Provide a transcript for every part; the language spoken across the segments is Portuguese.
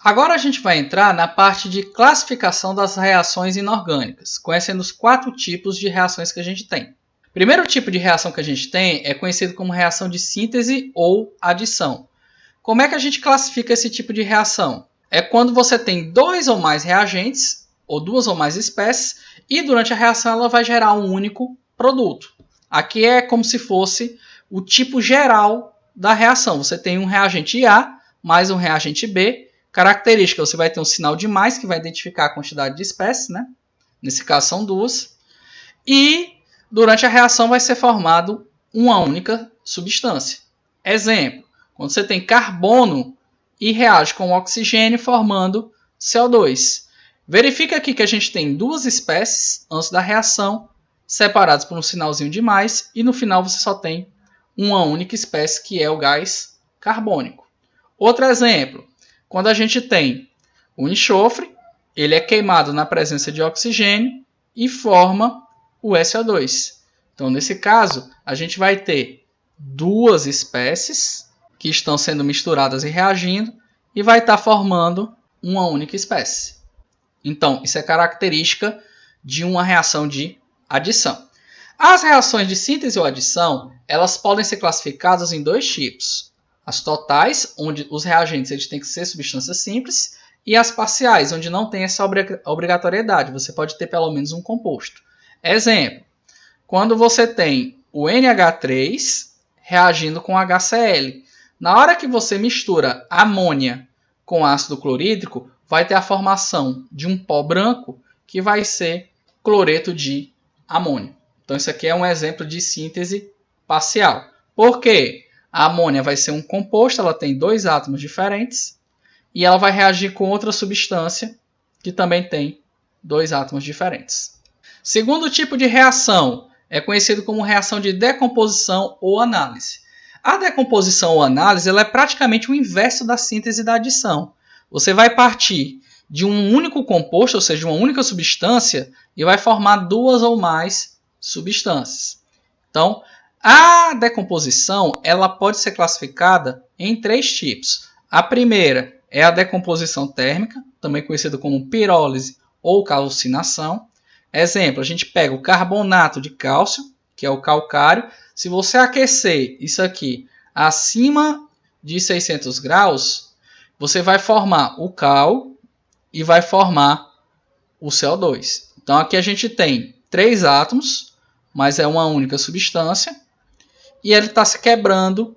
Agora a gente vai entrar na parte de classificação das reações inorgânicas, conhecendo os 4 tipos de reações que a gente tem. O primeiro tipo de reação que a gente tem é conhecido como reação de síntese ou adição. Como é que a gente classifica esse tipo de reação? É quando você tem 2 ou mais reagentes, ou 2 ou mais espécies, e durante a reação ela vai gerar um único produto. Aqui é como se fosse o tipo geral da reação. Você tem um reagente A mais um reagente B. Característica, você vai ter um sinal de mais, que vai identificar a quantidade de espécies, né? Nesse caso são 2. E durante a reação vai ser formado uma única substância. Exemplo, quando você tem carbono e reage com oxigênio formando CO2. Verifica aqui que a gente tem 2 espécies antes da reação, separadas por um sinalzinho de mais, e no final você só tem uma única espécie, que é o gás carbônico. Outro exemplo, quando a gente tem o enxofre, ele é queimado na presença de oxigênio e forma o SO2. Então, nesse caso, a gente vai ter 2 espécies que estão sendo misturadas e reagindo e vai estar formando uma única espécie. Então, isso é característica de uma reação de adição. As reações de síntese ou adição, elas podem ser classificadas em 2 tipos. As totais, onde os reagentes eles têm que ser substâncias simples, e as parciais, onde não tem essa obrigatoriedade. Você pode ter pelo menos um composto. Exemplo, quando você tem o NH3 reagindo com HCl. Na hora que você mistura amônia com ácido clorídrico, vai ter a formação de um pó branco que vai ser cloreto de amônio. Então, isso aqui é um exemplo de síntese parcial. Por quê? A amônia vai ser um composto, ela tem 2 átomos diferentes e ela vai reagir com outra substância que também tem 2 átomos diferentes. Segundo tipo de reação é conhecido como reação de decomposição ou análise. A decomposição ou análise ela é praticamente o inverso da síntese e da adição. Você vai partir de um único composto, ou seja, uma única substância, e vai formar 2 ou mais substâncias. Então, a decomposição ela pode ser classificada em 3 tipos. A primeira é a decomposição térmica, também conhecida como pirólise ou calcinação. Exemplo, a gente pega o carbonato de cálcio, que é o calcário. Se você aquecer isso aqui acima de 600 graus, você vai formar o cal e vai formar o CO2. Então, aqui a gente tem 3 átomos, mas é uma única substância. E ele está se quebrando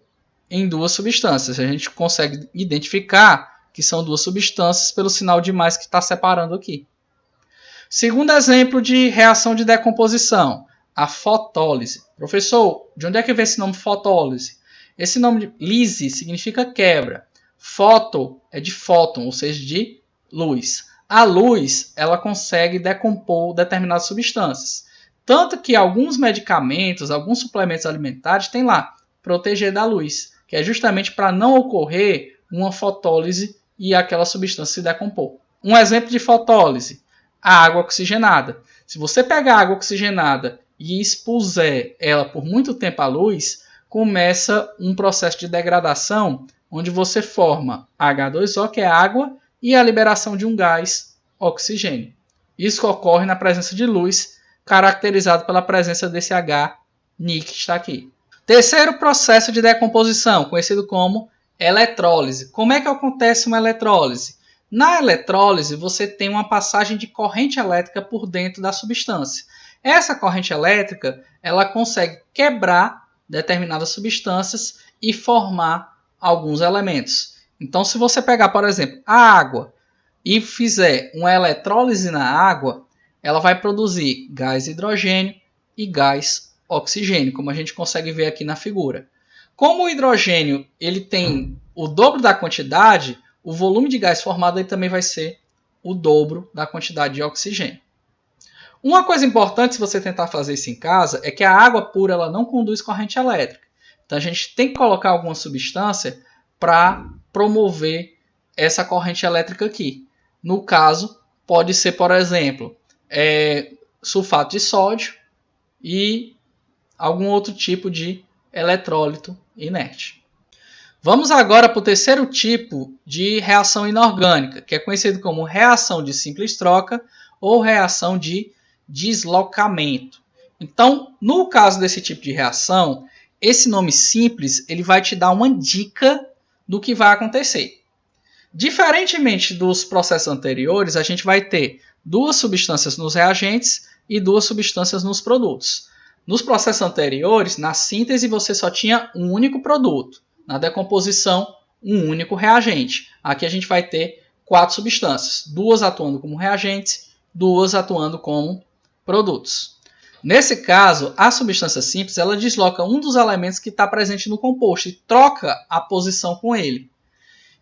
em 2 substâncias. A gente consegue identificar que são 2 substâncias pelo sinal de mais que está separando aqui. Segundo exemplo de reação de decomposição, a fotólise. Professor, de onde é que vem esse nome fotólise? Esse nome de lise significa quebra. Foto é de fóton, ou seja, de luz. A luz ela consegue decompor determinadas substâncias. Tanto que alguns medicamentos, alguns suplementos alimentares têm lá, proteger da luz, que é justamente para não ocorrer uma fotólise e aquela substância se decompor. Um exemplo de fotólise, a água oxigenada. Se você pegar a água oxigenada e expuser ela por muito tempo à luz, começa um processo de degradação onde você forma H2O, que é água, e a liberação de um gás, oxigênio. Isso ocorre na presença de luz, caracterizado pela presença desse H, Ni, que está aqui. Terceiro processo de decomposição, conhecido como eletrólise. Como é que acontece uma eletrólise? Na eletrólise, você tem uma passagem de corrente elétrica por dentro da substância. Essa corrente elétrica ela consegue quebrar determinadas substâncias e formar alguns elementos. Então, se você pegar, por exemplo, a água e fizer uma eletrólise na água, ela vai produzir gás hidrogênio e gás oxigênio, como a gente consegue ver aqui na figura. Como o hidrogênio ele tem o dobro da quantidade, o volume de gás formado aí também vai ser o dobro da quantidade de oxigênio. Uma coisa importante se você tentar fazer isso em casa é que a água pura ela não conduz corrente elétrica. Então a gente tem que colocar alguma substância para promover essa corrente elétrica aqui. No caso, pode ser, por exemplo, sulfato de sódio e algum outro tipo de eletrólito inerte. Vamos agora para o terceiro tipo de reação inorgânica, que é conhecido como reação de simples troca ou reação de deslocamento. Então, no caso desse tipo de reação, esse nome simples ele vai te dar uma dica do que vai acontecer. Diferentemente dos processos anteriores, a gente vai ter duas substâncias nos reagentes e duas substâncias nos produtos. Nos processos anteriores, na síntese, você só tinha um único produto. Na decomposição, um único reagente. Aqui a gente vai ter 4 substâncias, 2 atuando como reagentes, 2 atuando como produtos. Nesse caso, a substância simples ela desloca um dos elementos que está presente no composto e troca a posição com ele.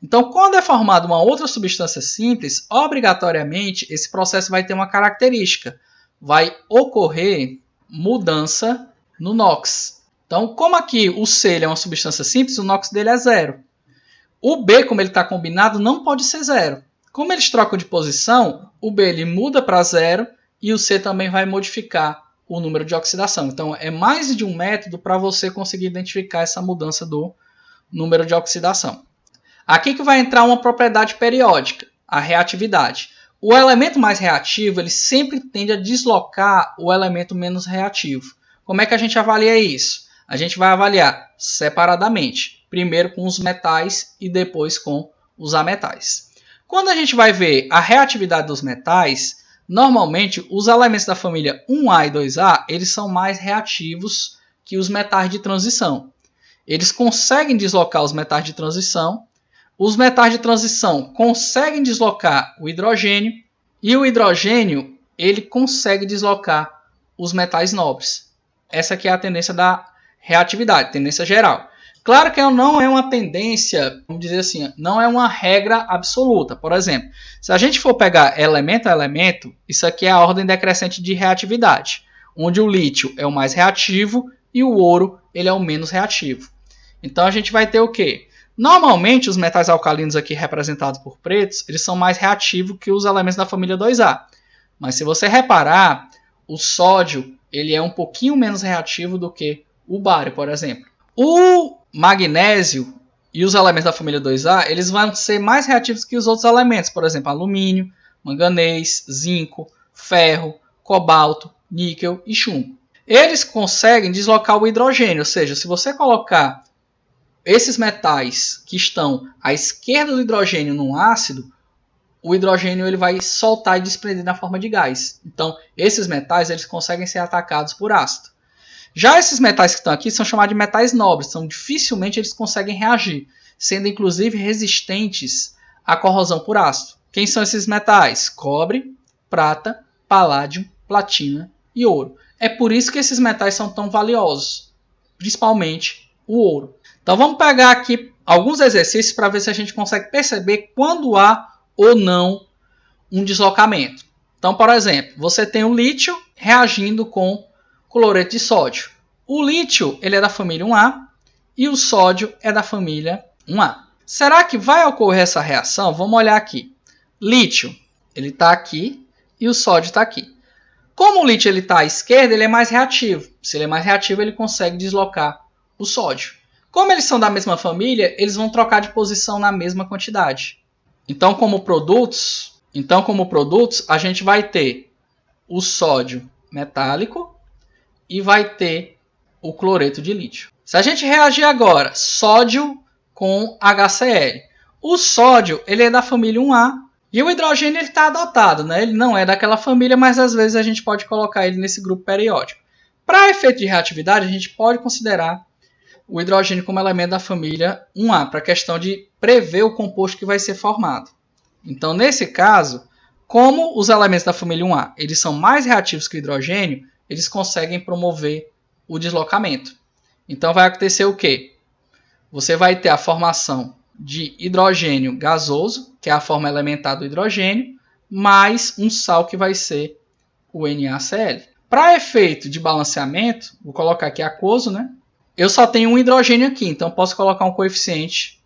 Então, quando é formada uma outra substância simples, obrigatoriamente esse processo vai ter uma característica. Vai ocorrer mudança no NOx. Então, como aqui o C é uma substância simples, o NOx dele é 0. O B, como ele está combinado, não pode ser 0. Como eles trocam de posição, o B ele muda para 0 e o C também vai modificar o número de oxidação. Então, é mais de um método para você conseguir identificar essa mudança do número de oxidação. Aqui que vai entrar uma propriedade periódica, a reatividade. O elemento mais reativo ele sempre tende a deslocar o elemento menos reativo. Como é que a gente avalia isso? A gente vai avaliar separadamente, primeiro com os metais e depois com os ametais. Quando a gente vai ver a reatividade dos metais, normalmente os elementos da família 1A e 2A eles são mais reativos que os metais de transição. Eles conseguem deslocar os metais de transição. Os metais de transição conseguem deslocar o hidrogênio e o hidrogênio ele consegue deslocar os metais nobres. Essa aqui é a tendência da reatividade, tendência geral. Claro que não é uma tendência, vamos dizer assim, não é uma regra absoluta. Por exemplo, se a gente for pegar elemento a elemento, isso aqui é a ordem decrescente de reatividade, onde o lítio é o mais reativo e o ouro ele é o menos reativo. Então a gente vai ter o quê? Normalmente, os metais alcalinos aqui representados por pretos, eles são mais reativos que os elementos da família 2A. Mas se você reparar, o sódio ele é um pouquinho menos reativo do que o bário, por exemplo. O magnésio e os elementos da família 2A, eles vão ser mais reativos que os outros elementos, por exemplo, alumínio, manganês, zinco, ferro, cobalto, níquel e chumbo. Eles conseguem deslocar o hidrogênio, ou seja, se você colocar esses metais que estão à esquerda do hidrogênio num ácido, o hidrogênio ele vai soltar e desprender na forma de gás. Então, esses metais eles conseguem ser atacados por ácido. Já esses metais que estão aqui são chamados de metais nobres, então dificilmente eles conseguem reagir, sendo inclusive resistentes à corrosão por ácido. Quem são esses metais? Cobre, prata, paládio, platina e ouro. É por isso que esses metais são tão valiosos, principalmente o ouro. Então vamos pegar aqui alguns exercícios para ver se a gente consegue perceber quando há ou não um deslocamento. Então, por exemplo, você tem o lítio reagindo com cloreto de sódio. O lítio ele é da família 1A e o sódio é da família 1A. Será que vai ocorrer essa reação? Vamos olhar aqui. Lítio ele está aqui e o sódio está aqui. Como o lítio está à esquerda, ele é mais reativo. Se ele é mais reativo, ele consegue deslocar o sódio. Como eles são da mesma família, eles vão trocar de posição na mesma quantidade. Então, como produtos, a gente vai ter o sódio metálico e vai ter o cloreto de lítio. Se a gente reagir agora, sódio com HCl. O sódio ele é da família 1A e o hidrogênio está adotado, né? Ele não é daquela família, mas às vezes a gente pode colocar ele nesse grupo periódico. Para efeito de reatividade, a gente pode considerar o hidrogênio como elemento da família 1A, para a questão de prever o composto que vai ser formado. Então, nesse caso, como os elementos da família 1A eles são mais reativos que o hidrogênio, eles conseguem promover o deslocamento. Então, vai acontecer o quê? Você vai ter a formação de hidrogênio gasoso, que é a forma elementar do hidrogênio, mais um sal que vai ser o NaCl. Para efeito de balanceamento, vou colocar aqui aquoso, né? Eu só tenho um hidrogênio aqui, então posso colocar um coeficiente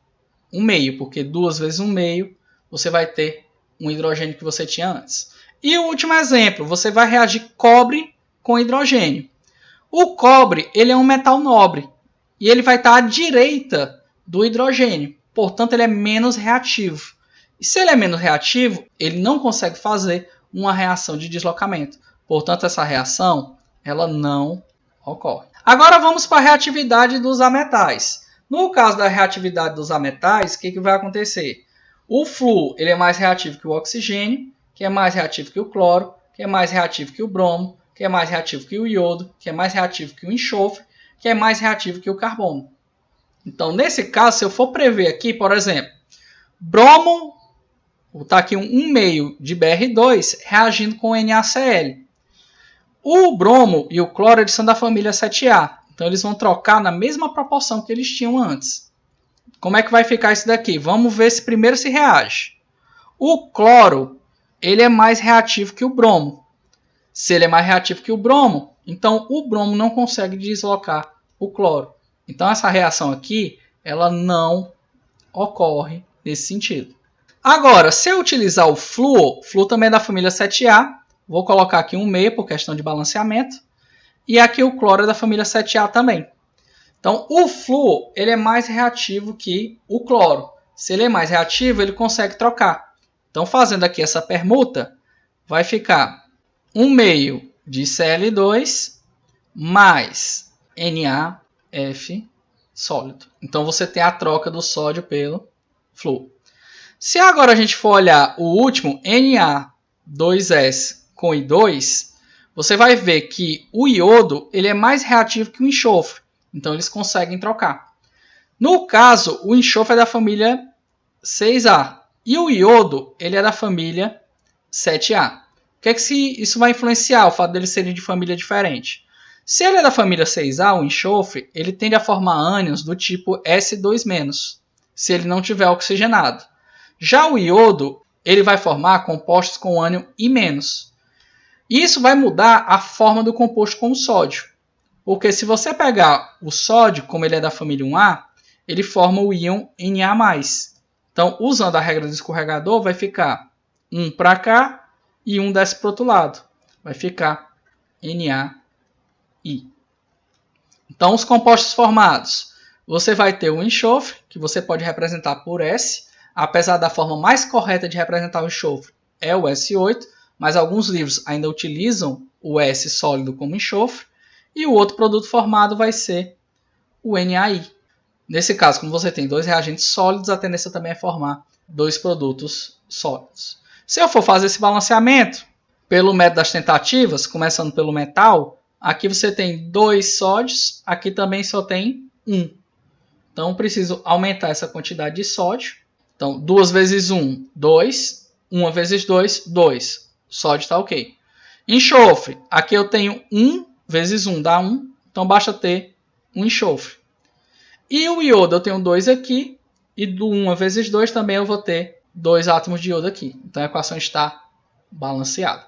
1,5, porque 2 vezes 1,5 você vai ter um hidrogênio que você tinha antes. E o último exemplo, você vai reagir cobre com hidrogênio. O cobre ele é um metal nobre e ele vai estar à direita do hidrogênio. Portanto, ele é menos reativo. E se ele é menos reativo, ele não consegue fazer uma reação de deslocamento. Portanto, essa reação ela não ocorre. Agora vamos para a reatividade dos ametais. No caso da reatividade dos ametais, o que vai acontecer? O flúor ele é mais reativo que o oxigênio, que é mais reativo que o cloro, que é mais reativo que o bromo, que é mais reativo que o iodo, que é mais reativo que o enxofre, que é mais reativo que o carbono. Então, nesse caso, se eu for prever aqui, por exemplo, bromo, vou botar aqui um meio de Br2 reagindo com NaCl. O bromo e o cloro eles são da família 7A, então eles vão trocar na mesma proporção que eles tinham antes. Como é que vai ficar isso daqui? Vamos ver se primeiro se reage. O cloro ele é mais reativo que o bromo. Se ele é mais reativo que o bromo, então o bromo não consegue deslocar o cloro. Então essa reação aqui ela não ocorre nesse sentido. Agora, se eu utilizar o flúor também é da família 7A, vou colocar aqui um meio por questão de balanceamento, e aqui o cloro é da família 7A também. Então o flúor ele é mais reativo que o cloro. Se ele é mais reativo, ele consegue trocar. Então fazendo aqui essa permuta, vai ficar um meio de Cl2 mais NaF sólido. Então você tem a troca do sódio pelo flúor. Se agora a gente for olhar o último, Na2S com I2, você vai ver que o iodo ele é mais reativo que o enxofre. Então eles conseguem trocar. No caso, o enxofre é da família 6A e o iodo ele é da família 7A. O que é que isso vai influenciar, o fato deles serem de família diferente? Se ele é da família 6A, o enxofre, ele tende a formar ânions do tipo S2-, se ele não tiver oxigenado. Já o iodo, ele vai formar compostos com ânion I-. Isso vai mudar a forma do composto com o sódio. Porque se você pegar o sódio, como ele é da família 1A, ele forma o íon Na+. Então, usando a regra do escorregador, vai ficar um para cá e um desce para o outro lado. Vai ficar NaI. Então, os compostos formados. Você vai ter o enxofre, que você pode representar por S, apesar da forma mais correta de representar o enxofre é o S8, mas alguns livros ainda utilizam o S sólido como enxofre, e o outro produto formado vai ser o NaI. Nesse caso, como você tem dois reagentes sólidos, a tendência também é formar dois produtos sólidos. Se eu for fazer esse balanceamento pelo método das tentativas, começando pelo metal, aqui você tem 2 sódios, aqui também só tem 1. Então, eu preciso aumentar essa quantidade de sódio. Então, 2 vezes 1, 2. 1 vezes 2, 2. Sódio está ok. Enxofre. Aqui eu tenho 1 vezes 1 dá 1. Então, basta ter um enxofre. E o iodo eu tenho 2 aqui. E do 1 vezes 2 também eu vou ter 2 átomos de iodo aqui. Então, a equação está balanceada.